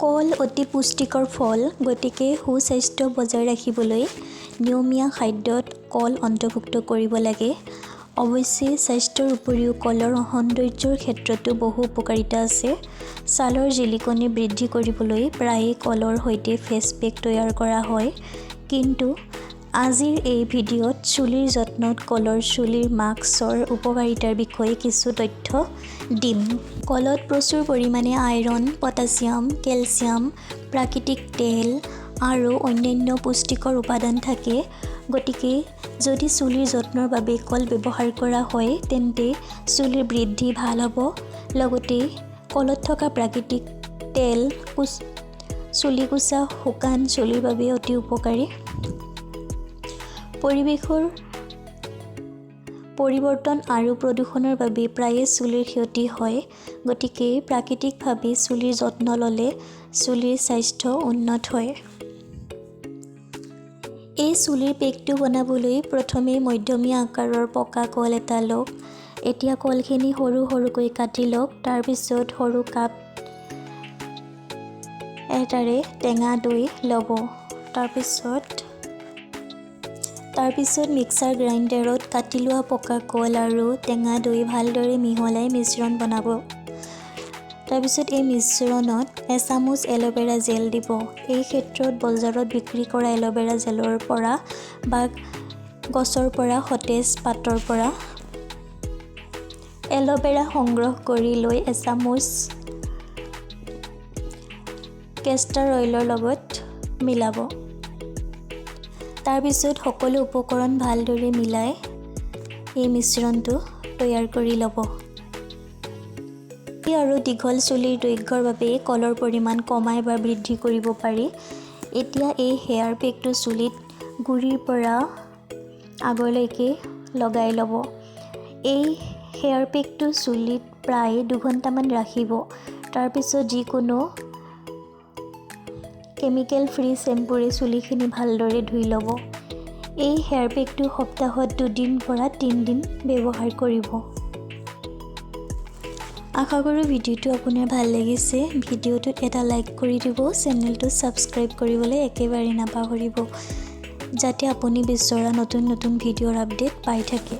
কল অতি পুষ্টিকৰ ফল, গতিকে সুস্বাস্থ্য বজাই ৰাখিবলৈ নিয়মীয়া খাদ্যত কল অন্তৰ্ভুক্ত কৰিব লাগে। অৱশ্যে স্বাস্থ্যৰ উপৰিও কলৰ সৌন্দৰ্যৰ ক্ষেত্ৰতো বহু উপকাৰিতা আছে। ছালৰ জিলিকনি বৃদ্ধি কৰিবলৈ প্ৰায়ে কলৰ সৈতে ফেচ পেক তৈয়াৰ কৰা হয়। কিন্তু আজিৰ এই ভিডিঅ'ত চুলিৰ যত্নত কলৰ চুলিৰ মাস্কৰ উপকাৰিতাৰ বিষয়ে কিছু তথ্য দিম। কলত প্ৰচুৰ পৰিমাণে আইৰণ, পটাছিয়াম, কেলছিয়াম, প্ৰাকৃতিক তেল আৰু অন্যান্য পুষ্টিকৰ উপাদান থাকে। গতিকে যদি চুলিৰ যত্নৰ বাবে কল ব্যৱহাৰ কৰা হয় তেন্তে চুলিৰ বৃদ্ধি ভাল হ'ব। লগতে কলত থকা প্ৰাকৃতিক তেল চুলি কোছা শুকান চুলিৰ বাবে অতি উপকাৰী। পৰিৱেশৰ পৰিৱৰ্তন আৰু প্ৰদূষণৰ বাবে প্ৰায়ে চুলিৰ ক্ষতি হয়। গতিকে প্ৰাকৃতিকভাৱে চুলিৰ যত্ন ল'লে চুলিৰ স্বাস্থ্য উন্নত হয়। এই চুলিৰ পেকটো বনাবলৈ প্ৰথমে মধ্যমীয়া আকাৰৰ পকা কল এটা লওক। এতিয়া কলখিনি সৰু সৰুকৈ কাটি লওক। তাৰপিছত সৰু কাপ এটাৰে টেঙা দৈ ল'ব। তাৰপিছত মিক্সাৰ গ্ৰাইণ্ডাৰত কাটি লোৱা পকা কল আৰু টেঙা দৈ ভালদৰে মিহলাই মিশ্ৰণ বনাব। তাৰপিছত এই মিশ্ৰণত এচামুচ এল'ভেৰা জেল দিব। এই ক্ষেত্ৰত বজাৰত বিক্ৰী কৰা এল'ভেৰা জেলৰ পৰা বা গছৰ পৰা সতেজ পাতৰ পৰা এল'ভেৰা সংগ্ৰহ কৰি লৈ এচামুচ কেষ্টাৰ অইলৰ লগত মিলাব। তাৰপিছত সকলো উপকৰণ ভালদৰে মিলাই এই মিশ্ৰণটো তৈয়াৰ কৰি ল'ব। আৰু দীঘল চুলিৰ দৈৰ্ঘ্যৰ বাবে কলৰ পৰিমাণ কমাই বা বৃদ্ধি কৰিব পাৰি। এতিয়া এই হেয়াৰ পেকটো চুলিত গুৰিৰ পৰা আগলৈকে লগাই ল'ব। এই হেয়াৰ পেকটো চুলিত প্ৰায় 2 ঘণ্টামান ৰাখিব। তাৰপিছত যিকোনো কেমিকেল ফ্ৰী শ্বেম্পুৰে চুলিখিনি ভালদৰে ধুই ল'ব। এই হেয়াৰ পেকটো সপ্তাহত 2 দিন পৰা 3 দিন ব্যৱহাৰ কৰিব। আশা কৰোঁ ভিডিঅ'টো আপোনাৰ ভাল লাগিছে। ভিডিঅ'টোত এটা লাইক কৰি দিব। চেনেলটো ছাবস্ক্ৰাইব কৰিবলৈ একেবাৰে নাপাহৰিব, যাতে আপুনি বিচৰা নতুন নতুন ভিডিঅ'ৰ আপডেট পাই থাকে।